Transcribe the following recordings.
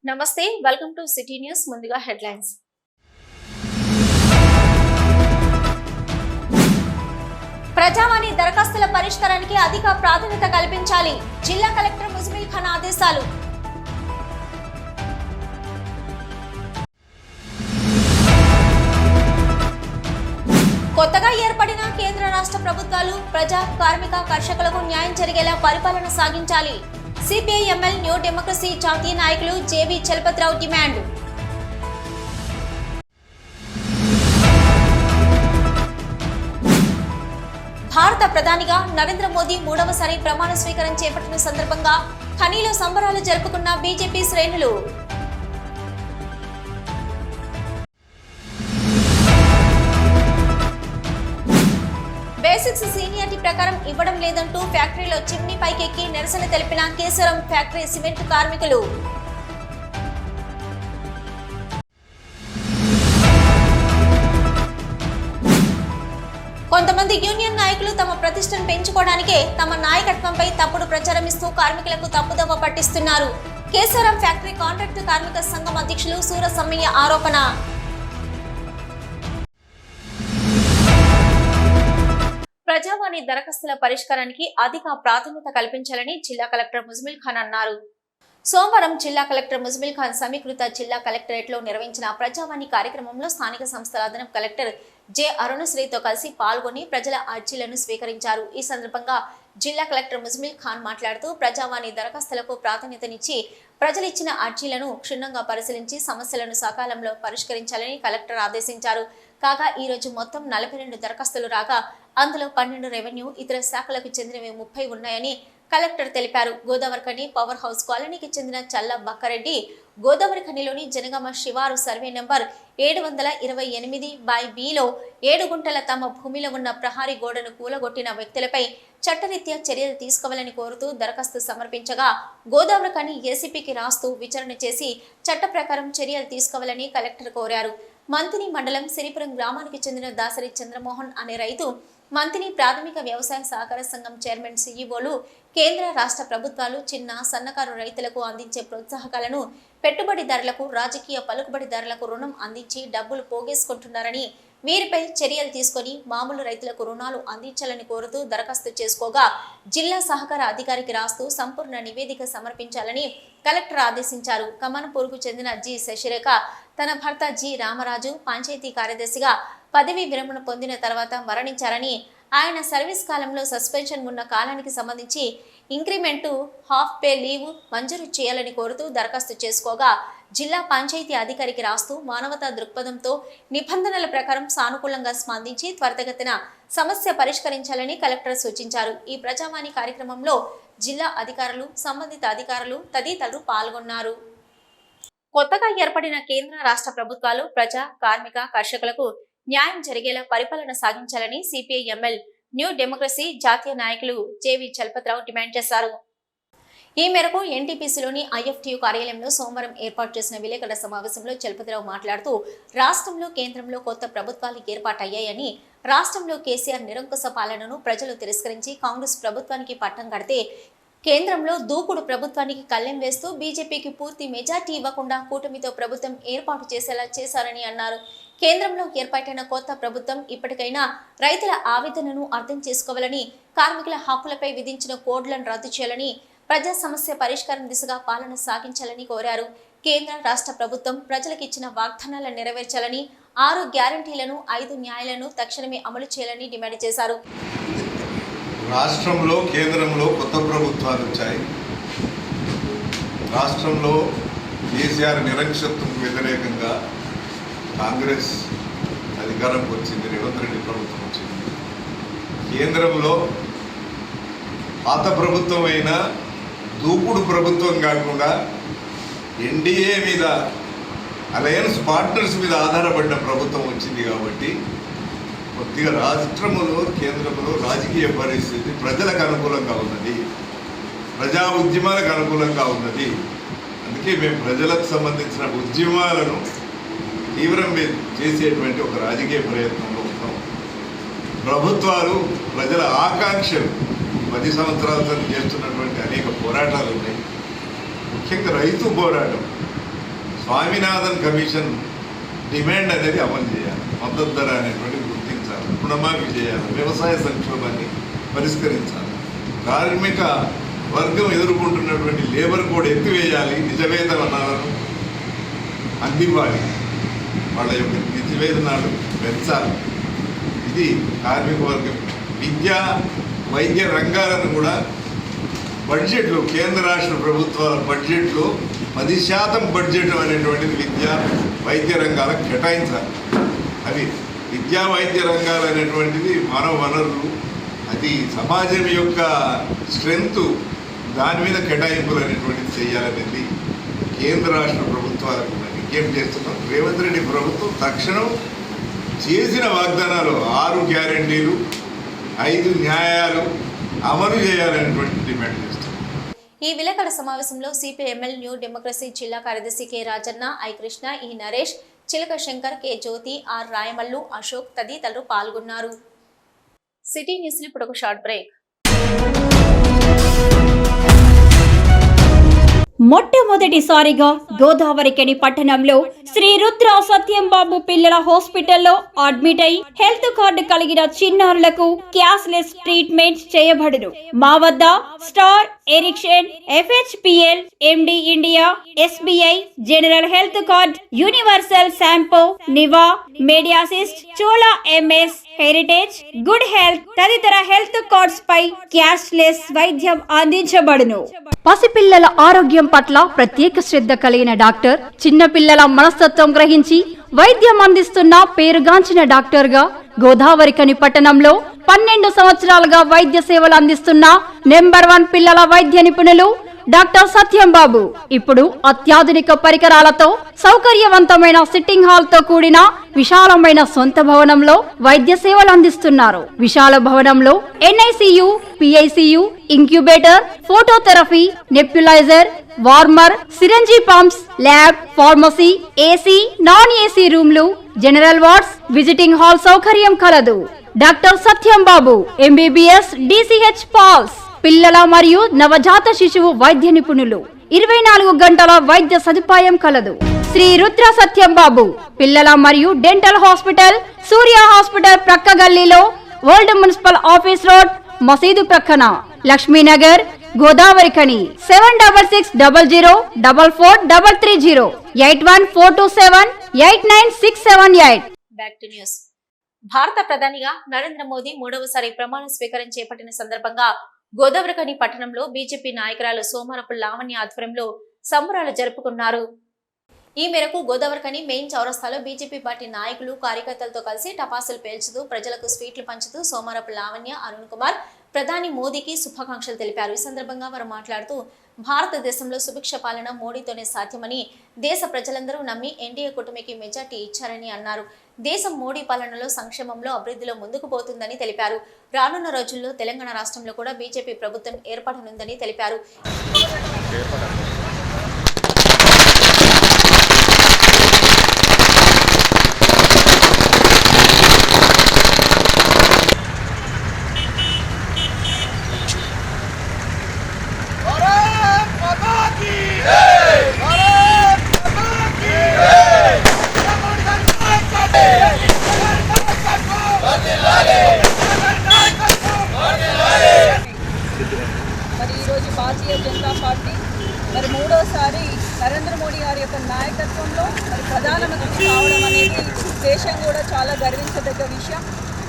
నమస్తే welcome to city news ముందుగా headlines ప్రజావాణి దరఖాస్తుల పరిష్కారానికి అధిక ప్రాధాన్యత కల్పించాలి జిల్లా కలెక్టర్ ముజమిల్ ఖాన్ ఆదేశాలు కొత్తగా ఏర్పడిన కేంద్ర రాష్ట్ర ప్రభుత్వాలు ప్రజా కార్మిక కర్షకులకు న్యాయం జరిగేలా పరిపాలన సాగించాలి సిపిఐ-ఎంఎల్ న్యూ డెమోక్రసీ జాతీయ నాయకులు జేవి చలపతిరావు డిమాండ్ భారత ప్రధానిగా నరేంద్ర మోదీ మూడవసారి ప్రమాణ స్వీకారం చేపట్టిన సందర్భంగా ఖనీలో సంబరాలు జరుపుకున్న బీజేపీ శ్రేణులు బేసిక్స్ సీనియారిటీ ప్రకారం ఇవ్వడం లేదంటూ ఫ్యాక్టరీలో చిమ్నీ పైకెక్కి నిరసన తెలిపిన కేసరం ఫ్యాక్టరీ సిమెంట్ కార్మికులు కొంతమంది యూనియన్ నాయకులు తమ ప్రతిష్టను పెంచుకోవడానికే తమ నాయకత్వంపై తప్పుడు ప్రచారం ఇస్తూ కార్మికులకు తప్పుదోవ పట్టిస్తున్నారు కేసరం ఫ్యాక్టరీ కాంట్రాక్టు కార్మిక సంఘం అధ్యక్షులు సూరసమ్మయ్య ఆరోపణ ప్రజావాణి దరఖాస్తుల పరిష్కారానికి అధిక ప్రాధాన్యత కల్పించాలని జిల్లా కలెక్టర్ ముజమిల్ ఖాన్ అన్నారు. సోమవారం జిల్లా కలెక్టర్ ముజమిల్ ఖాన్ సమీకృత జిల్లా కలెక్టరేట్ లో నిర్వహించిన ప్రజావాణి కార్యక్రమంలో స్థానిక సంస్థల అదనపు కలెక్టర్ జె అరుణశ్రీతో కలిసి పాల్గొని ప్రజల అర్జీలను స్వీకరించారు. ఈ సందర్భంగా జిల్లా కలెక్టర్ ముజమిల్ ఖాన్ మాట్లాడుతూ ప్రజావాణి దరఖాస్తులకు ప్రాధాన్యతనిచ్చి ప్రజలిచ్చిన అర్జీలను క్షుణ్ణంగా పరిశీలించి సమస్యలను సకాలంలో పరిష్కరించాలని కలెక్టర్ ఆదేశించారు. కాగా ఈ రోజు మొత్తం 42 దరఖాస్తులు రాగా అందులో 12 రెవెన్యూ ఇతర శాఖలకు చెందినవి 30 ఉన్నాయని కలెక్టర్ తెలిపారు. గోదావరిఖని పవర్ హౌస్ కాలనీకి చెందిన చల్ల బక్కారెడ్డి గోదావరిఖనిలోని జనగామ శివారు సర్వే నెంబర్ 728/బిలో 7 గుంటల తమ భూమిలో ఉన్న ప్రహారీ గోడను కూలగొట్టిన వ్యక్తులపై చట్టరీత్యా చర్యలు తీసుకోవాలని కోరుతూ దరఖాస్తు సమర్పించగా గోదావరిఖని ఏసీపీకి రాస్తూ విచారణ చేసి చట్ట ప్రకారం చర్యలు తీసుకోవాలని కలెక్టర్ కోరారు. మంతిని మండలం సిరిపురం గ్రామానికి చెందిన దాసరి చంద్రమోహన్ అనే రైతు మంతిని ప్రాథమిక వ్యవసాయ సహకార సంఘం చైర్మన్ సీఈఓలు కేంద్ర రాష్ట్ర ప్రభుత్వాలు చిన్న సన్నకారు రైతులకు అందించే ప్రోత్సాహకాలను పెట్టుబడిదారులకు రాజకీయ పలుకుబడిదారులకు రుణం అందించి డబ్బులు పోగేసుకుంటున్నారని వీరిపై చర్యలు తీసుకొని మామూలు రైతులకు రుణాలు అందించాలని కోరుతూ దరఖాస్తు చేసుకోగా జిల్లా సహకార అధికారికి రాస్తూ సంపూర్ణ నివేదిక సమర్పించాలని కలెక్టర్ ఆదేశించారు. కమన్పూర్కు చెందిన జి శశిరేఖ తన భర్త జి రామరాజు పంచాయతీ కార్యదర్శిగా పదవీ విరమణ పొందిన తర్వాత మరణించారని ఆయన సర్వీస్ కాలంలో సస్పెన్షన్ ఉన్న కాలానికి సంబంధించి ఇంక్రిమెంటు హాఫ్ పే లీవ్ మంజూరు చేయాలని కోరుతూ దరఖాస్తు చేసుకోగా జిల్లా పంచాయతీ అధికారికి రాస్తూ మానవతా దృక్పథంతో నిబంధనల ప్రకారం సానుకూలంగా స్పందించి త్వరితగతిన సమస్య పరిష్కరించాలని కలెక్టర్ సూచించారు. ఈ ప్రజావాణి కార్యక్రమంలో జిల్లా అధికారులు సంబంధిత అధికారులు తదితరులు పాల్గొన్నారు. కొత్తగా ఏర్పడిన కేంద్ర రాష్ట్ర ప్రభుత్వాలు ప్రజా కార్మిక కర్షకులకు న్యాయం జరిగేలా పరిపాలన సాగించాలని సిపిఐ-ఎంఎల్ న్యూ డెమోక్రసీ జాతీయ నాయకులు జేవి చలపతిరావు డిమాండ్ చేశారు. ఈ మేరకు ఎన్టీపీసీలోని ఐఎఫ్టీయూ కార్యాలయంలో సోమవారం ఏర్పాటు చేసిన విలేకరుల సమావేశంలో చలపతిరావు మాట్లాడుతూ రాష్ట్రంలో కేంద్రంలో కొత్త ప్రభుత్వాలు ఏర్పాటయ్యాయని రాష్ట్రంలో కేసీఆర్ నిరంకుశ పాలనను ప్రజలు తిరస్కరించి కాంగ్రెస్ ప్రభుత్వానికి పట్టం కడితే కేంద్రంలో దూకుడు ప్రభుత్వానికి కళ్ళెం వేస్తూ బీజేపీకి పూర్తి మెజార్టీ ఇవ్వకుండా కూటమితో ప్రభుత్వం ఏర్పాటు చేసేలా చేశారని అన్నారు. కేంద్రంలో ఏర్పాటైన కొత్త ప్రభుత్వం ఇప్పటికైనా రైతుల ఆవేదనను అర్థం చేసుకోవాలని కార్మికుల హక్కులపై విధించిన కోడ్లను రద్దు చేయాలని ప్రజా సమస్య పరిష్కారం దిశగా పాలన సాగించాలని కోరారు. కేంద్ర రాష్ట్ర ప్రభుత్వం ప్రజలకు ఇచ్చిన వాగ్దానాలను నెరవేర్చాలని 6 గ్యారంటీలను 5 న్యాయాలను తక్షణమే అమలు చేయాలని డిమాండ్ చేశారు. రాష్ట్రంలో కేంద్రంలో కొత్త ప్రభుత్వాలు వచ్చాయి. రాష్ట్రంలో కేసీఆర్ నిరంకుశత్వం వ్యతిరేకంగా కాంగ్రెస్ అధికారంకి వచ్చింది, రేవంత్ రెడ్డి ప్రభుత్వం వచ్చింది. కేంద్రంలో పాత ప్రభుత్వం అయినా దూకుడు ప్రభుత్వం కాకుండా ఎన్డీఏ మీద అలయన్స్ పార్ట్నర్స్ మీద ఆధారపడిన ప్రభుత్వం వచ్చింది. కాబట్టి కొద్దిగా రాష్ట్రంలో కేంద్రంలో రాజకీయ పరిస్థితి ప్రజలకు అనుకూలంగా ఉన్నది, ప్రజా ఉద్యమాలకు అనుకూలంగా ఉన్నది. అందుకే మేము ప్రజలకు సంబంధించిన ఉద్యమాలను తీవ్రం చేసేటువంటి ఒక రాజకీయ ప్రయత్నంలో ఉన్నాం. ప్రభుత్వాలు ప్రజల ఆకాంక్షలు 10 సంవత్సరాల చేస్తున్నటువంటి అనేక పోరాటాలు ఉన్నాయి. ముఖ్యంగా రైతు పోరాటం స్వామినాథన్ కమిషన్ డిమాండ్ అనేది అమలు చేయాలి. మద్దతు ధర అనేటువంటిది గుర్తించాలి, రుణమాఫీ చేయాలి, వ్యవసాయ సంక్షోభాన్ని పరిష్కరించాలి, కార్మిక వర్గం ఎదుర్కొంటున్నటువంటి లేబర్ కోడ్ ఎత్తివేయాలి, నిజవేతనాలను అందివ్వాలి, వాళ్ళ యొక్క నిజవేతనాలు పెంచాలి. ఇది కార్మిక వర్గం. విద్యా వైద్య రంగాలను కూడా బడ్జెట్లో, కేంద్ర రాష్ట్ర ప్రభుత్వాల బడ్జెట్లో 10% బడ్జెట్ అనేటువంటిది విద్యా వైద్య రంగాలకు కేటాయించాలి. అవి విద్యా వైద్య రంగాలు అనేటువంటిది మానవ వనరులు, అది సమాజం యొక్క స్ట్రెంగ్త్, దాని మీద కేటాయింపులు అనేటువంటిది చేయాలనేది కేంద్ర రాష్ట్ర ప్రభుత్వాలకు విజ్ఞప్తి చేస్తున్నాం. రేవంత్ రెడ్డి ప్రభుత్వం తక్షణం చేసిన వాగ్దానాలు 6 గ్యారెంటీలు 5 న్యాయాలు అమలు చేయాలనేటువంటి డిమాండ్ చేస్తున్నాం. ఈ విలేకరుల సమావేశంలో సిపిఎంఎల్ న్యూ డెమోక్రసీ జిల్లా కార్యదర్శి K Rajanna, I Krishna, E Naresh, Chilaka Shankar, K Jyothi, R Rayamallu, Ashok తదితరులు పాల్గొన్నారు. సిటీ న్యూస్ ఇప్పుడు ఒక షార్ట్ బ్రేక్. మొట్టమొదటిసారిగా గోదావరికని పట్టణంలో శ్రీ రుద్ర సత్యంబాబు పిల్లల హాస్పిటల్లో అడ్మిట్ అయి హెల్త్ కార్డు కలిగిన చిన్నారులకు క్యాష్లెస్ ట్రీట్మెంట్ చేయబడును. మా వద్ద స్టార్, ఎరిక్షన్, FHPL, MD India, SBI, general health card, universal Sompo, Niva, Mediassist, Chola MS, heritage, good health తదితర హెల్త్ కార్డ్స్ పై క్యాష్లెస్ వైద్యం అందించబడును. పసిపిల్లల ఆరోగ్యం పట్ల ప్రత్యేక శ్రద్ధ కలిగిన డాక్టర్, చిన్న పిల్లల మనస్తత్వం గ్రహించి వైద్యం అందిస్తున్న పేరుగాంచిన డాక్టర్ గా గోదావరికని పట్టణంలో 12 సంవత్సరాలుగా వైద్య సేవలు అందిస్తున్న నంబర్ 1 పిల్లల వైద్య నిపుణులు డాక్టర్ సత్యంబాబు ఇప్పుడు అత్యాధునిక పరికరాలతో సౌకర్యవంతమైన సిట్టింగ్ హాల్ తో కూడిన విశాలమైన సొంత భవనంలో వైద్య సేవలు అందిస్తున్నారు. విశాల భవనంలో NICU, PICU, incubator, phototherapy, nebuliser, warmer, syringe pumps, lab, pharmacy, AC, non AC రూమ్లు, జనరల్ వార్డ్స్, విజిటింగ్ హాల్ సౌకర్యం కలదు. Doctor Satyambabu MBBS, DCH PALS, పిల్లల మరియు నవజాత శిశువు వైద్య నిపుణులు, 24 గంటల వైద్య సదుపాయం కలదు. శ్రీ రుద్ర సత్యంబాబు పిల్లల మరియు డెంటల్ హాస్పిటల్, సూర్య హాస్పిటల్ ప్రక్క గల్లీలో, ఓల్డ్ మున్సిపల్ ఆఫీస్ రోడ్, మసీదు ప్రక్కన, Lakshmi Nagar, Godavarikhani. 7600004430, 8142789678. Back to news. భారత ప్రధానిగా నరేంద్ర మోదీ 3వసారి ప్రమాణ స్వీకారం చేపట్టిన సందర్భంగా గోదావరికని పట్టణంలో బీజేపీ నాయకురాలు సోమారపు లావణ్య ఆధ్వర్యంలో సంబరాలు జరుపుకున్నారు. ఈ మేరకు గోదావరికని మెయిన్ చౌరస్తాలో బీజేపీ పార్టీ నాయకులు, కార్యకర్తలతో కలిసి టపాసులు పేల్చుతూ ప్రజలకు స్వీట్లు పంచుతూ సోమారపు లావణ్య, అరుణ్ కుమార్ ప్రధాని మోదీకి శుభాకాంక్షలు తెలిపారు. ఈ సందర్భంగా వారు మాట్లాడుతూ భారతదేశంలో సుభిక్ష పాలన మోడీతోనే సాధ్యమని, దేశ ప్రజలందరూ నమ్మి ఎన్డీఏ కూటమికి మెజార్టీ ఇచ్చారని అన్నారు. దేశం మోడీ పాలనలో సంక్షేమంలో, అభివృద్ధిలో ముందుకు పోతుందని తెలిపారు. రానున్న రోజుల్లో తెలంగాణ రాష్ట్రంలో కూడా బీజేపీ ప్రభుత్వం ఏర్పడనుందని తెలిపారు. మరి ఈరోజు భారతీయ జనతా పార్టీ మరి 3వసారి నరేంద్ర మోడీ గారి యొక్క నాయకత్వంలో మరి ప్రధానమంత్రి కావడం అనేది దేశం కూడా చాలా గర్వించదగ్గ విషయం.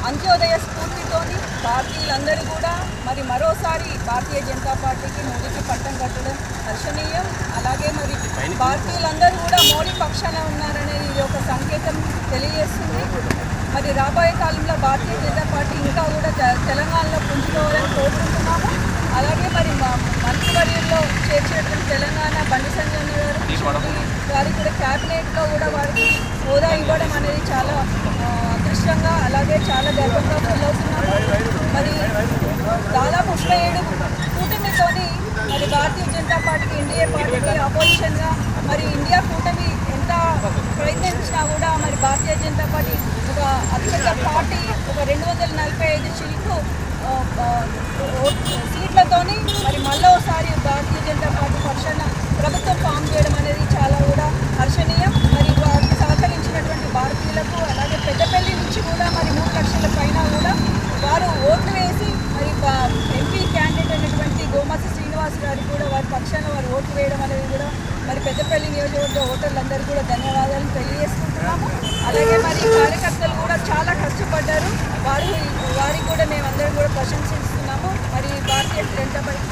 అంత్యోదయ స్ఫూర్తితోని భారతీయులందరూ కూడా మరి మరోసారి భారతీయ జనతా పార్టీకి మోడీకి పట్టం కట్టడం హర్షణీయం. అలాగే మరి భారతీయులందరూ కూడా మోడీ పక్షాన ఉన్నారనేది ఇది ఒక సంకేతం తెలియజేస్తుంది. మరి రాబోయే కాలంలో భారతీయ జనతా పార్టీ ఇంకా కూడా తెలంగాణలో పుంజుకోవాలని కోరుకుంటున్నాము. అలాగే మరి మంత్రివర్యంలో చేర్చినటువంటి తెలంగాణ బండి సంజయ్ గారికి కూడా క్యాబినెట్లో కూడా వారికి హోదా ఇవ్వడం అనేది చాలా అదృష్టంగా, అలాగే చాలా గర్వంగా ఫీల్ అవుతున్నాము. మరి దాదాపు 37 కూటమితోని మరి భారతీయ జనతా పార్టీకి, ఎన్డీఏ పార్టీకి అపోజిషన్గా మరి ఇండియా కూటమి ఎంత ప్రయత్నించినా కూడా మరి భారతీయ జనతా పార్టీ ఒక అత్యంత పార్టీ ఒక 245 సీట్లతోని మరి మళ్ళీ ఒకసారి భారతీయ జనతా పార్టీ పక్షాన ప్రభుత్వం ఫామ్ చేయడం అనేది చాలా కూడా హర్షణీయం. విషయంలో వారు ఓట్లు వేయడం అనేది కూడా మరి పెద్దపల్లి నియోజకవర్గ ఓటర్లందరూ కూడా ధన్యవాదాలు తెలియజేసుకుంటున్నాము. అలాగే మరి కార్యకర్తలు కూడా చాలా కష్టపడ్డారు, వారికి కూడా మేమందరం కూడా ప్రశంసిస్తున్నాము. మరి భారతీయ జనతా పార్టీ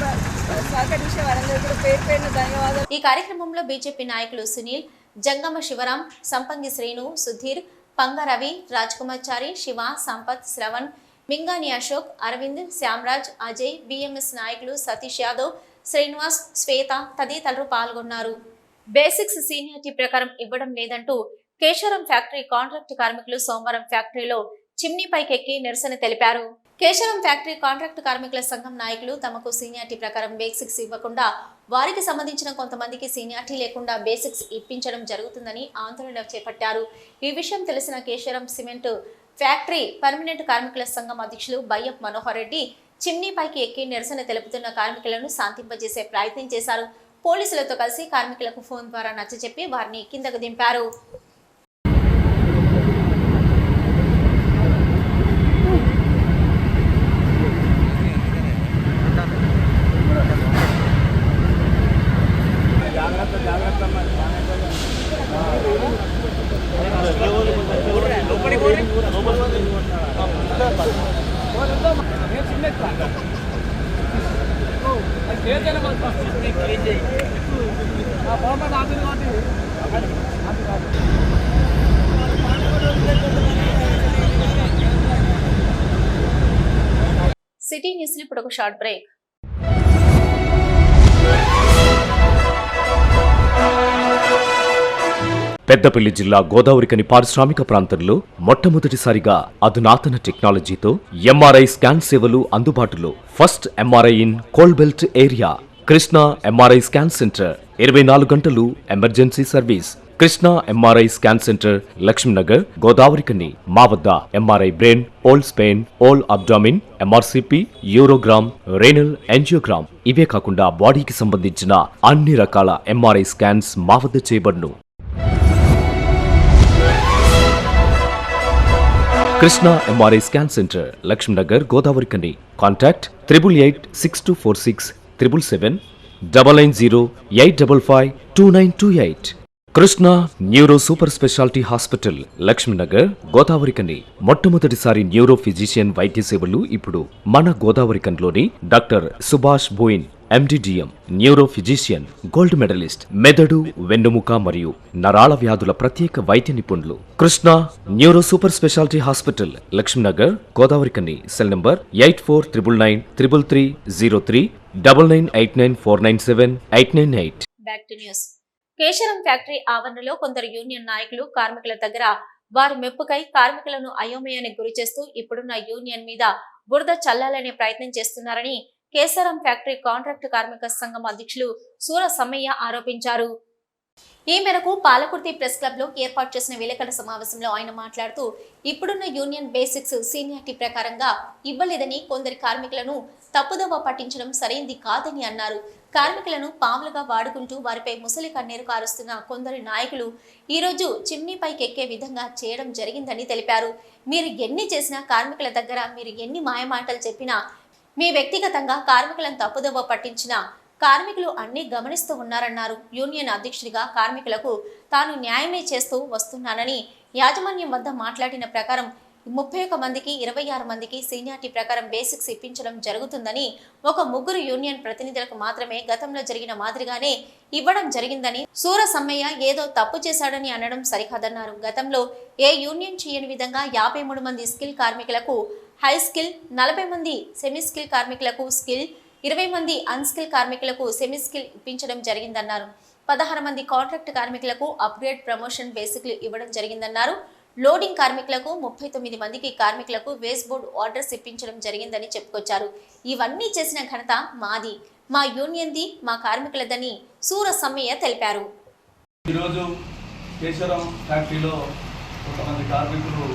సహకరించే వారందరూ కూడా పేరు పేరున ధన్యవాదాలు. ఈ కార్యక్రమంలో బీజేపీ నాయకులు సునీల్, జంగమ శివరాం, సంపంగి శ్రీను, సుధీర్, పంగ రవి, రాజ్కుమార్చారి, శివ, సంపత్, శ్రవణ్, మింగాని అశోక్, అరవింద్, శ్యామరాజ్, అజయ్, బిఎంఎస్ నాయకులు సతీష్ యాదవ్, శ్రీనివాస్, శ్వేత తదితరులు పాల్గొన్నారు. బేసిక్స్ సీనియారిటీ ప్రకారం ఇవ్వడం లేదంటూ కేశవరం ఫ్యాక్టరీ కాంట్రాక్ట్ కార్మికులు సోమవారం ఫ్యాక్టరీలో చిమ్నీపైకెక్కి నిరసన తెలిపారు. కేశవరం ఫ్యాక్టరీ కాంట్రాక్ట్ కార్మికుల సంఘం నాయకులు తమకు సీనియారిటీ ప్రకారం బేసిక్స్ ఇవ్వకుండా వారికి సంబంధించిన కొంతమందికి సీనియారిటీ లేకుండా బేసిక్స్ ఇప్పించడం జరుగుతుందని ఆందోళన చేపట్టారు. ఈ విషయం తెలిసిన కేశవరం సిమెంట్ ఫ్యాక్టరీ పర్మనెంట్ కార్మికుల సంఘం అధ్యక్షులు బయ్యప్ మనోహర్ రెడ్డి చిమ్నీపైకి ఎక్కి నిరసన తెలుపుతున్న కార్మికులను శాంతింపజేసే ప్రయత్నం చేశారు. పోలీసులతో కలిసి కార్మికులకు ఫోన్ ద్వారా నచ్చజెప్పి వారిని కిందకు దింపారు. సిటీ న్యూస్ లో ఇప్పుడు ఒక షార్ట్ బ్రేక్. పెద్దపల్లి జిల్లా గోదావరికని పారిశ్రామిక ప్రాంతంలో మొట్టమొదటిసారిగా అధునాతన టెక్నాలజీతో ఎంఆర్ఐ స్కాన్ సేవలు అందుబాటులో. First MRI in coal belt area. Krishna MRI scan centre 24 గంటలు emergency service. Krishna MRI scan centre, Lakshminagar, Godavarikhani. మా వద్ద MRI brain, whole spine, whole abdomen, MRCP, urogram, renal angiogram ఇవే కాకుండా బాడీకి సంబంధించిన అన్ని రకాల ఎంఆర్ఐ స్కాన్స్ మా వద్ద చేయబడును. Krishna MRI scan centre, Lakshminagar, Godavarikhani. Contact 8862467777 99085552928. Krishna neuro super speciality hospital, Lakshminagar, Godavarikhani. మొట్టమొదటిసారి న్యూరో ఫిజిషియన్ వైద్య సేవలు ఇప్పుడు మన గోదావరికన్లోని doctor Subhash Boin MD DM, neuro physician, gold medallist, మెదడు, వెన్నుముక మరియు నరాల వ్యాధుల ప్రత్యేక వైద్య నిపుణులు. Krishna neuro super speciality hospital, Lakshminagar, Godavarikhani. Cell number 84993303 9989497898. Back to news. Keshavaram factory ఆవరణలో కొందరు యూనియన్ నాయకులు కార్మికుల దగ్గర వారి మెప్పుకై కార్మికులను అయోమయానికి గురి చేస్తూ ఇప్పుడున్న యూనియన్ మీద బురద చల్లాలనే ప్రయత్నం చేస్తున్నారని కేశవరం ఫ్యాక్టరీ కాంట్రాక్ట్ కార్మిక సంఘం అధ్యక్షులు సూర సమ్మయ్య ఆరోపించారు. ఈ మేరకు పాలకుర్తి ప్రెస్ క్లబ్ లో ఏర్పాటు చేసిన విలేకరుల సమావేశంలో ఆయన మాట్లాడుతూ ఇప్పుడున్న యూనియన్ బేసిక్స్ సీనియారిటీ ప్రకారంగా ఇవ్వలేదని కొందరి కార్మికులను తప్పుదోవ పట్టించడం సరైంది కాదని అన్నారు. కార్మికులను పాములుగా వాడుకుంటూ వారిపై ముసలి కన్నీరు కారుస్తున్న కొందరు నాయకులు ఈరోజు చిమ్నీపైకి ఎక్కే విధంగా చేయడం జరిగిందని తెలిపారు. మీరు ఎన్ని చేసినా కార్మికుల దగ్గర మీరు ఎన్ని మాయమాటలు చెప్పినా మీ వ్యక్తిగతంగా కార్మికులను తప్పుదోవ పట్టించిన కార్మికులు అన్ని గమనిస్తూ ఉన్నారన్నారు. యూనియన్ అధ్యక్షుడిగా కార్మికులకు తాను న్యాయమే చేస్తూ వస్తున్నానని యాజమాన్యం వద్ద మాట్లాడిన ప్రకారం 31 మందికి 26 మందికి సీనియారిటీ ప్రకారం బేసిక్స్ ఇప్పించడం జరుగుతుందని, ఒక 3 యూనియన్ ప్రతినిధులకు మాత్రమే గతంలో జరిగిన మాదిరిగానే ఇవ్వడం జరిగిందని, సూర సమ్మయ్య ఏదో తప్పు చేశాడని అనడం సరికాదన్నారు. గతంలో ఏ యూనియన్ చేయని విధంగా 53 మంది స్కిల్ కార్మికులకు హై స్కిల్, 40 మంది సెమీ స్కిల్ కార్మికులకు స్కిల్, 20 మంది అన్స్కిల్ కార్మికులకు సెమీ స్కిల్ ఇప్పించడం జరిగిందన్నారు. 16 మంది కాంట్రాక్ట్ కార్మికులకు అప్గ్రేడ్ ప్రమోషన్ బేసిక్లు ఇవ్వడం జరిగిందన్నారు. లోడింగ్ కార్మికులకు 39 మందికి కార్మికులకు వేస్ బోర్డ్ ఆర్డర్స్ ఇప్పించడం జరిగిందని చెప్పుకొచ్చారు. ఇవన్నీ చేసిన ఘనత మాది, మా యూనియన్ది, మా కార్మికులదని సూర సమ్మయ్య తెలిపారు. ఈరోజు కేశవరం ఫ్యాక్టరీలో కొంతమంది కార్మికులు,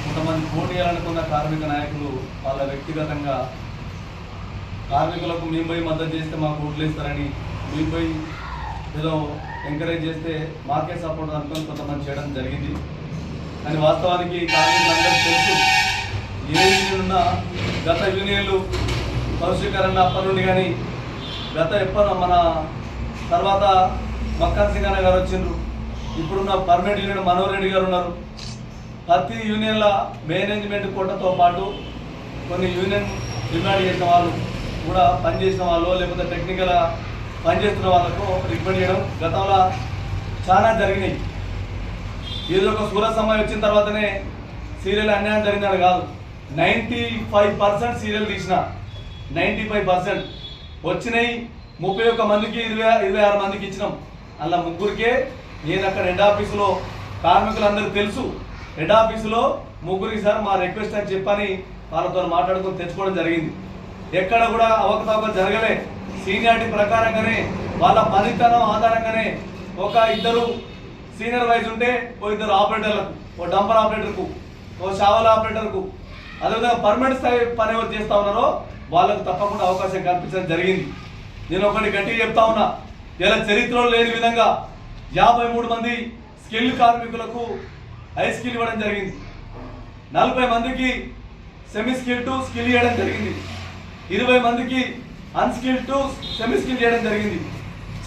కొంతమంది పోటీ చేయాలనుకున్న కార్మిక నాయకులు వాళ్ళ వ్యక్తిగతంగా కార్మికులకు మేము పోయి మద్దతు చేస్తే మాకు ఓట్లు వేస్తారని, మేము పోయి ఏదో ఎంకరేజ్ చేస్తే మాకే సపోర్ట్ అనుకొని కొంతమంది చేయడం జరిగింది. కానీ వాస్తవానికి కార్మికులందరికీ తెలుసు, ఏ యూనియన్ ఉన్నా గత యూనియన్లు పరిశీకరణ అప్పటి నుండి కానీ మన తర్వాత మక్కన్ సింగ్ అన్న గారు వచ్చిండ్రు, ఇప్పుడున్న పర్మనెంట్ యూనియన్ మనోహర్ రెడ్డి గారు ఉన్నారు. ప్రతి యూనియన్ల మేనేజ్మెంట్ కోటతో పాటు కొన్ని యూనియన్ డిమాండ్ చేసిన వాళ్ళు కూడా పనిచేసిన వాళ్ళు లేకపోతే టెక్నికల్ పనిచేస్తున్న వాళ్ళకు రికమెండ్ చేయడం గతంలో చాలా జరిగినాయి. ఏదో ఒక సూరత్ సమయం వచ్చిన తర్వాతనే సీరియల్ అన్యాయం జరిగిందని కాదు, 95% సీరియల్ తీసిన 95% వచ్చినాయి. 31 మందికి 26 మందికి ఇచ్చినాం. అలా ముగ్గురికే నేను అక్కడ హెడ్ ఆఫీసులో కార్మికులందరికీ తెలుసు, హెడ్ ఆఫీసులో ముగ్గురికి సార్ మా రిక్వెస్ట్ అని చెప్పని వాళ్ళతో మాట్లాడుకొని తెచ్చుకోవడం జరిగింది. ఎక్కడ కూడా అవకతవకలు జరగలే. సీనియారిటీ ప్రకారంగానే వాళ్ళ పనితనం ఆధారంగానే ఒక ఇద్దరు సీనియర్ వైజ్ ఉంటే ఓ ఇద్దరు ఆపరేటర్లకు, ఓ డంపర్ ఆపరేటర్కు, ఓ షావల్ ఆపరేటర్కు, అదేవిధంగా పర్మనెంట్ స్థాయి పని ఎవరు చేస్తూ ఉన్నారో వాళ్ళకు తప్పకుండా అవకాశం కల్పించడం జరిగింది. నేను ఒకటి గట్టిగా చెప్తా ఉన్నా, ఇలా చరిత్రలో లేని విధంగా 53 మంది స్కిల్ కార్మికులకు హై స్కిల్ ఇవ్వడం జరిగింది. 40 మందికి సెమీ స్కిల్ టు స్కిల్ ఇవ్వడం జరిగింది. 20 మందికి అన్స్కిల్ టు సెమీ స్కిల్ చేయడం జరిగింది.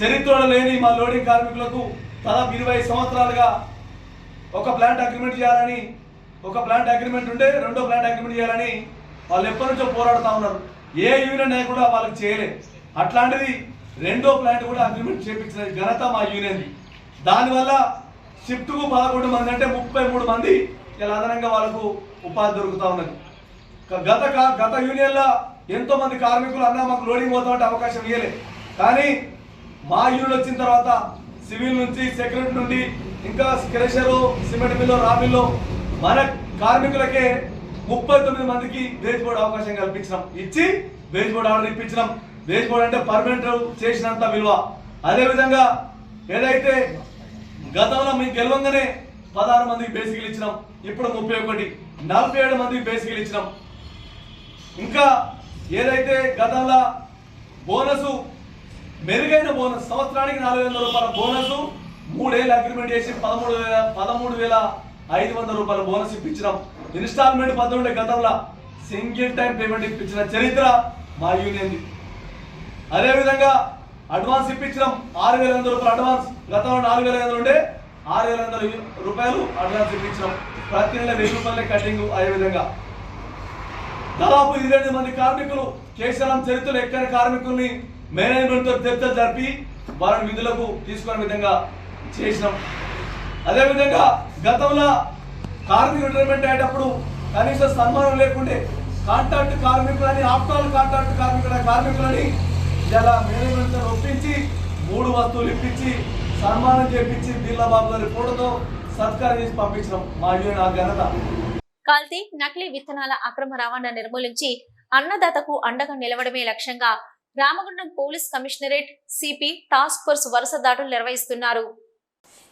చరిత్రలో లేని మా లోడింగ్ కార్మికులకు దాదాపు 20 సంవత్సరాలుగా ఒక ప్లాంట్ అగ్రిమెంట్ చేయాలని, ఒక ప్లాంట్ అగ్రిమెంట్ ఉంటే రెండో ప్లాంట్ అగ్రిమెంట్ చేయాలని వాళ్ళు ఎప్పటి నుంచో పోరాడుతూ ఉన్నారు. ఏ యూనియన్ కూడా వాళ్ళకి చేయలేదు. అట్లాంటిది రెండో ప్లాంట్ కూడా అగ్రిమెంట్ చేయించిన ఘనత మా యూనియన్ది. దానివల్ల షిఫ్ట్కు 11 మంది అంటే 33 మంది ఇలా అదనంగా వాళ్ళకు ఉపాధి దొరుకుతూ ఉన్నది. గత యూనియన్లో ఎంతో మంది కార్మికులు అన్న మాకు లోడింగ్ పోతామంటే అవకాశం ఇవ్వలే. కానీ మా యూనియన్ వచ్చిన తర్వాత సివిల్ నుంచి, సెక్యూరిటీ నుండి, ఇంకా crusher, cement mill, raw mill మన కార్మికులకే 39 మందికి వేజ్ బోర్డు అవకాశం కల్పించినాం. ఇచ్చి వేజ్ బోర్డు ఆర్డర్ ఇప్పించినాం. వేజ్ బోర్డు అంటే పర్మనెంట్ చేసినంత విలువ. అదేవిధంగా ఏదైతే గతంలో మీకు గెలవంగానే 16 మందికి బేసికలు ఇచ్చినాం, ఇప్పుడు 31, 47 మందికి బేసికలు ఇచ్చినాం. ఇంకా ఏదైతే గతంలో బోనసు, మెరుగైన బోనస్, సంవత్సరానికి 4,000 రూపాయల బోనసు 3 ఏళ్ళు అగ్రిమెంట్ చేసి 13,500 రూపాయల బోనస్ ఇప్పించినాం. ఇన్స్టాల్మెంట్ పద్ధతి గతంలో సింగిల్ టైం పేమెంట్ ఇప్పించిన చరిత్ర మా యూనియన్ది. అదేవిధంగా అడ్వాన్స్ ఇప్పించినాం 6,500 రూపాయలు అడ్వాన్స్. గతంలో 4,500 ఉండే 6,500 రూపాయలు అడ్వాన్స్ ఇప్పించినాం. ప్రతి నెల 1,000 రూపాయలే కటింగ్. అదేవిధంగా దాదాపు 28 మంది కార్మికులు కేసీఆర్ చరిత్రలో ఎక్కని కార్మికుల్ని మేనేజ్మెంట్తో చర్చలు జరిపి వారిని విధులకు తీసుకునే విధంగా చేసినాం. అదేవిధంగా గతంలో కార్మికులు రిటైర్మెంట్ అయ్యేటప్పుడు కనీసం సన్మానం లేకుండే కాంట్రాక్ట్ కార్మికులని, ఆఫ్టర్ కాంట్రాక్ట్ కార్మికులని ఇలా మేనేజ్మెంట్తో ఒప్పించి 3 వస్తువులు ఇప్పించి సన్మానం చేపించి బిర్లాబాబు గారి ఫోటోతో సత్కారం చేసి పంపించడం మా యూనియన్ ఆ ఘనత. కల్తీ, నకిలీ విత్తనాల అక్రమ రవాణా నిర్మూలించి అన్నదాతకు అండగా నిలవడమే లక్ష్యంగా Ramagundam police commissionerate CP task force వరుస దాడులు నిర్వహిస్తున్నారు.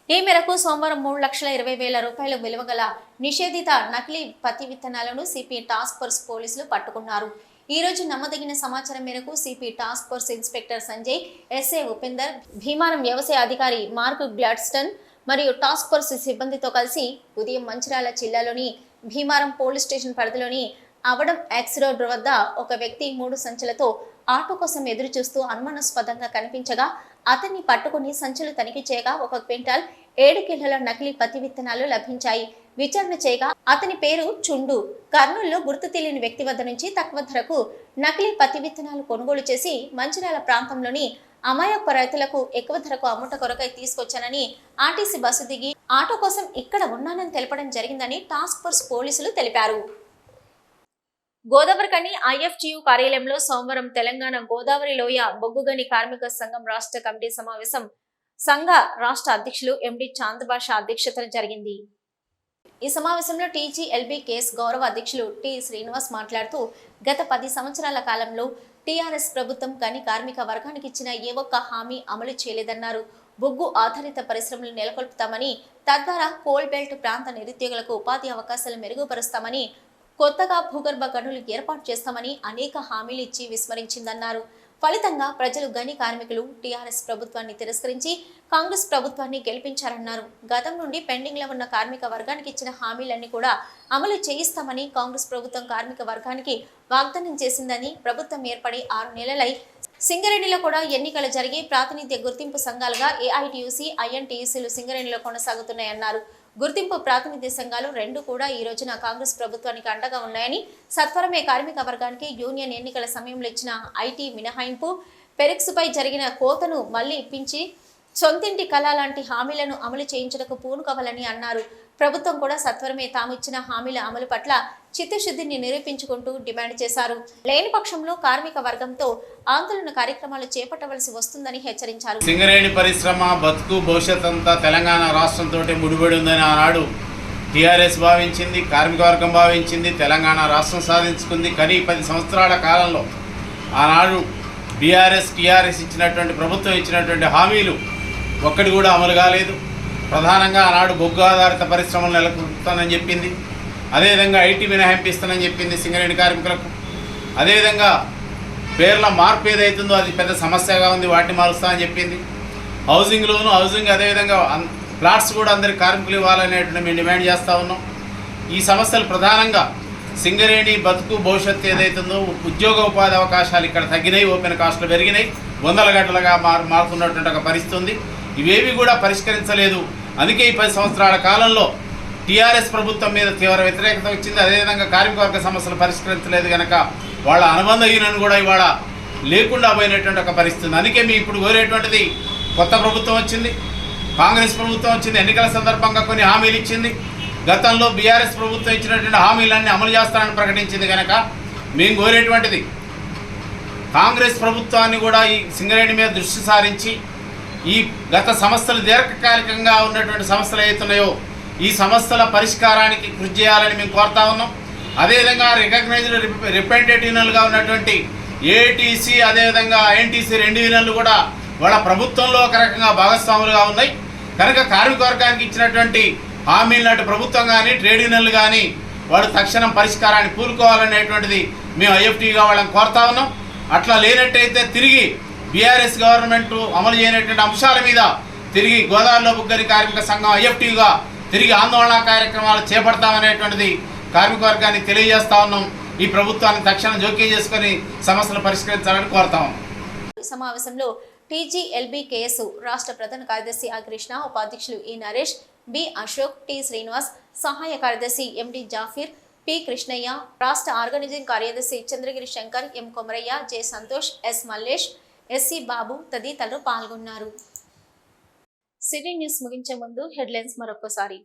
ఈ మేరకు సోమవారం 3,20,000 రూపాయల విలువగల నిషేధిత నకిలీ పత్తి విత్తనాలను సిపి టాస్క్ ఫోర్స్ పోలీసులు పట్టుకున్నారు. ఈ రోజు నమ్మదగిన సమాచారం మేరకు CP task force inspector Sanjay, SA Upender, Bheemaram వ్యవసాయ అధికారి మార్క్ గ్లాడ్స్టన్ మరియు టాస్క్ ఫోర్స్ సిబ్బందితో కలిసి ఉదయం మంచిర్యాల జిల్లాలోని భీమారం పోలీస్ స్టేషన్ పరిధిలోని అవడం ఎక్స్ రోడ్ వద్ద ఒక వ్యక్తి 3 సంచులతో ఆటో కోసం ఎదురు చూస్తూ అనుమానాస్పదంగా కనిపించగా అతన్ని పట్టుకుని సంచులు తనిఖీ చేయగా 1 క్వింటాల్ 7 కిలోల నకిలీ పత్తి విత్తనాలు లభించాయి. విచారణ చేయగా అతని పేరు చుండు. కర్నూలులో గుర్తు తెలియని వ్యక్తి వద్ద నుంచి తక్కువ ధరకు నకిలీ పత్తి విత్తనాలు కొనుగోలు చేసి మంచిర్యాల ప్రాంతంలోని అమాయక రైతులకు ఎక్కువ ధరకు అమ్ముట కొరకై తీసుకొచ్చానని, ఆర్టీసీ బస్సు దిగి ఆటో కోసం ఇక్కడ ఉన్నానని తెలపడం జరిగిందని టాస్క్ ఫోర్స్ పోలీసులు తెలిపారు. గోదావరికని ఐఎఫ్టియు కార్యాలయంలో సోమవారం తెలంగాణ గోదావరి లోయ బొగ్గుగని కార్మిక సంఘం రాష్ట్ర కమిటీ సమావేశం సంఘ రాష్ట్ర అధ్యక్షులు ఎండి చాందబాష అధ్యక్షతన జరిగింది. ఈ సమావేశంలో టీజీఎల్బీ కేస్ గౌరవ అధ్యక్షులు టి శ్రీనివాస్ మాట్లాడుతూ గత 10 సంవత్సరాల కాలంలో టీఆర్ఎస్ ప్రభుత్వం గని కార్మిక వర్గానికి ఇచ్చిన ఏ ఒక్క హామీ అమలు చేయలేదన్నారు. బొగ్గు ఆధారిత పరిశ్రమలు నెలకొల్పుతామని, తద్వారా కోల్ బెల్ట్ ప్రాంత నిరుద్యోగులకు ఉపాధి అవకాశాలు మెరుగుపరుస్తామని, కొత్తగా భూగర్భ గనులు ఏర్పాటు చేస్తామని అనేక హామీలు ఇచ్చి విస్మరించిందన్నారు. ఫలితంగా ప్రజలు గని కార్మికులు టీఆర్ఎస్ ప్రభుత్వాన్ని తిరస్కరించి కాంగ్రెస్ ప్రభుత్వాన్ని గెలిపించారన్నారు. గతం నుండి పెండింగ్ లో ఉన్న కార్మిక వర్గానికి ఇచ్చిన హామీలన్నీ కూడా అమలు చేయిస్తామని కాంగ్రెస్ ప్రభుత్వం కార్మిక వర్గానికి వాగ్దానం చేసిందని, ప్రభుత్వం ఏర్పడి 6 నెలలై సింగరేణిలో కూడా ఎన్నికలు జరిగి ప్రాతినిధ్య గుర్తింపు సంఘాలుగా ఏఐటీయూసీ, ఐఎన్టీయూసీలు సింగరేణిలో కొనసాగుతున్నాయన్నారు. గుర్తింపు ప్రాతినిధ్య సంఘాలు రెండు కూడా ఈ రోజున కాంగ్రెస్ ప్రభుత్వానికి అండగా ఉన్నాయని, సత్వరమే కార్మిక వర్గానికి యూనియన్ ఎన్నికల సమయంలో ఇచ్చిన ఐటీ మినహాయింపు, పెరిక్స్పై జరిగిన కోతను మళ్లీ ఇప్పించి సొంతింటి కళ లాంటి హామీలను అమలు చేయించడానికి పూనుకోవాలని అన్నారు. ప్రభుత్వం కూడా సత్వరమే తాము ఇచ్చిన హామీల అమలు పట్ల చిత్తశుద్ధిని నిరూపించుకుంటూ డిమాండ్ చేశారు. లేని పక్షంలో కార్మిక వర్గంతో ఆందోళన కార్యక్రమాలు చేపట్టవలసి వస్తుందని హెచ్చరించారు. సింగరేణి పరిశ్రమ బతుకు భవిష్యత్ అంతా తెలంగాణ రాష్ట్రంతో ముడిపడి ఉందని ఆనాడు టీఆర్ఎస్ భావించింది, కార్మిక వర్గం భావించింది. తెలంగాణ రాష్ట్రం సాధించుకుంది. కానీ 10 సంవత్సరాల కాలంలో ఆనాడు బీఆర్ఎస్, టీఆర్ఎస్ ఇచ్చినటువంటి ప్రభుత్వం ఇచ్చినటువంటి హామీలు ఒక్కటి కూడా అమలు కాలేదు. ప్రధానంగా ఆనాడు బొగ్గు ఆధారిత పరిశ్రమలు నెలకొల్పుతానని చెప్పింది. అదేవిధంగా ఐటీ మినహాయింపు ఇస్తానని చెప్పింది సింగరేణి కార్మికులకు. అదేవిధంగా పేర్ల మార్పు ఏదైతుందో అది పెద్ద సమస్యగా ఉంది, వాటిని మారుస్తామని చెప్పింది. హౌసింగ్ అదేవిధంగా ప్లాట్స్ కూడా అందరి కార్మికులు ఇవ్వాలనేటువంటి మేము డిమాండ్ చేస్తూ ఉన్నాం. ఈ సమస్యలు ప్రధానంగా సింగరేణి బతుకు భవిష్యత్తు ఏదైతుందో ఉద్యోగ ఉపాధి అవకాశాలు ఇక్కడ తగ్గినాయి, ఓపెన్ కాస్ట్లు పెరిగినాయి, వందల గంటలుగా మారుతున్నటువంటి ఒక పరిస్థితి ఉంది. ఇవేవి కూడా పరిష్కరించలేదు. అందుకే ఈ 10 సంవత్సరాల కాలంలో టీఆర్ఎస్ ప్రభుత్వం మీద తీవ్ర వ్యతిరేకత వచ్చింది. అదేవిధంగా కార్మిక వర్గ సమస్యలు పరిష్కరించలేదు కనుక వాళ్ళ అనుబంధ యూనియన్ కూడా ఇవాళ లేకుండా పోయినటువంటి ఒక పరిస్థితి ఉంది. అందుకే మేము ఇప్పుడు కోరేటువంటిది, కొత్త ప్రభుత్వం వచ్చింది, కాంగ్రెస్ ప్రభుత్వం వచ్చింది, ఎన్నికల సందర్భంగా కొన్ని హామీలు ఇచ్చింది. గతంలో బీఆర్ఎస్ ప్రభుత్వం ఇచ్చినటువంటి హామీలన్నీ అమలు చేస్తానని ప్రకటించింది కనుక మేము కోరేటువంటిది, కాంగ్రెస్ ప్రభుత్వాన్ని కూడా ఈ సింగరేణి మీద దృష్టి సారించి ఈ గత సమస్యలు దీర్ఘకాలికంగా ఉన్నటువంటి సమస్యలు ఏవైతున్నాయో ఈ సమస్యల పరిష్కారానికి కృషి చేయాలని మేము కోరుతా ఉన్నాం. అదేవిధంగా రికగ్నైజ్డ్ రిప్రజెంటేటివ్ యూనియన్లుగా ఉన్నటువంటి ఏఐటీసీ, అదేవిధంగా ఐఎన్టీసీ రెండు యూనియన్లు కూడా వాళ్ళ ప్రభుత్వంలో ఒక రకంగా భాగస్వాములుగా ఉన్నాయి కనుక కార్మిక వర్గానికి ఇచ్చినటువంటి హామీలు నాటి ప్రభుత్వం కానీ ట్రేడ్ యూనియన్లు కానీ వాడు తక్షణం పరిష్కారాన్ని పూనుకోవాలనేటువంటిది మేము ఐఎఫ్టీగా వాళ్ళని కోరుతా ఉన్నాం. అట్లా లేనట్టయితే తిరిగి బీఆర్ఎస్ గవర్నమెంట్ అమలు చేయనటువంటి అంశాల మీద తిరిగి గోదావరిలో బుగ్గరి కార్మిక సంఘం ఐఎఫ్టీగా తిరిగి ఆందోళన కార్యక్రమాలు చేపడతామనేటువంటిది కార్మిక వర్గాన్ని తెలియజేస్తా ఉన్నాం. ఈ ప్రభుత్వాన్ని తక్షణం జోక్యం చేసుకుని సమస్యలు పరిష్కరించాలని కోరుతా ఉన్నాం. సమావేశంలో టీజీఎల్బీకేఎస్ రాష్ట్ర ప్రధాన కార్యదర్శి ఆ కృష్ణ, ఉపాధ్యక్షులు E Naresh, B Ashok, T Srinivas, సహాయ కార్యదర్శి ఎండి జాఫీర్, పి కృష్ణయ్య, రాష్ట్ర ఆర్గనైజింగ్ కార్యదర్శి Chandragiri Shankar, M Komaraiah, J Santosh, S Mallesh, SC Babu తదితరులు పాల్గొన్నారు. సిటీ న్యూస్ ముగించే ముందు హెడ్లైన్స్ మరొకసారి.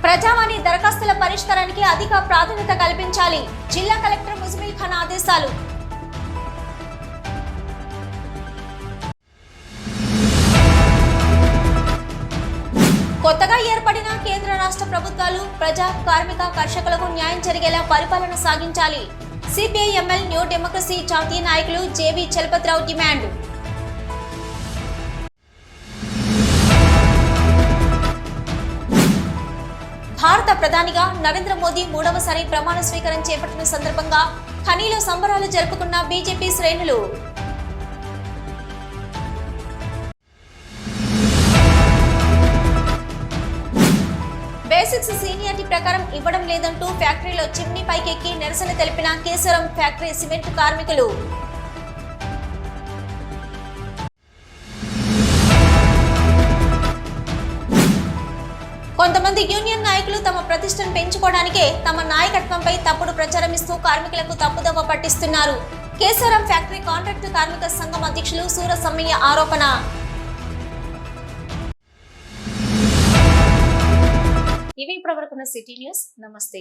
ప్రజావాణి దరఖాస్తుల పరిష్కారానికి అధిక ప్రాధాన్యత కల్పించాలి. జిల్లా కలెక్టర్ ముజమిల్ ఖాన్ ఆదేశాలు. కొత్తగా ఏర్పడిన కేంద్ర రాష్ట్ర ప్రభుత్వాలు ప్రజా, కార్మిక, కర్షకులకు న్యాయం జరిగేలా పరిపాలన సాగించాలి. సిపిఐ-ఎంఎల్ న్యూ డెమోక్రసీ జాతీయ నాయకులు జేవి చలపతిరావు డిమాండ్. భారత ప్రధానిగా నరేంద్ర మోదీ 3వసారి ప్రమాణ స్వీకారం చేపట్టిన సందర్భంగా ఖనీలో సంబరాలు జరుపుకున్న బీజేపీ శ్రేణులు. బేసిక్స్ సీనియారిటీ ప్రకారం ఇవ్వడం లేదంటూ ఫ్యాక్టరీలో చిమ్నీ పైకెక్కి నిరసన తెలిపిన కేసరం ఫ్యాక్టరీ సిమెంట్ కార్మికులు. కొంతమంది యూనియన్ నాయకులు తమ ప్రతిష్టను పెంచుకోవడానికే తమ నాయకత్వంపై తప్పుడు ప్రచారం ఇస్తూ కార్మికులకు తప్పుదోవ పట్టిస్తున్నారు. కేసరం ఫ్యాక్టరీ కాంట్రాక్టు కార్మిక సంఘం అధ్యక్షులు సూరసమ్మయ్య ఆరోపణ. ఇవి ఇప్పటివరకున్న సిటీ న్యూస్. నమస్తే.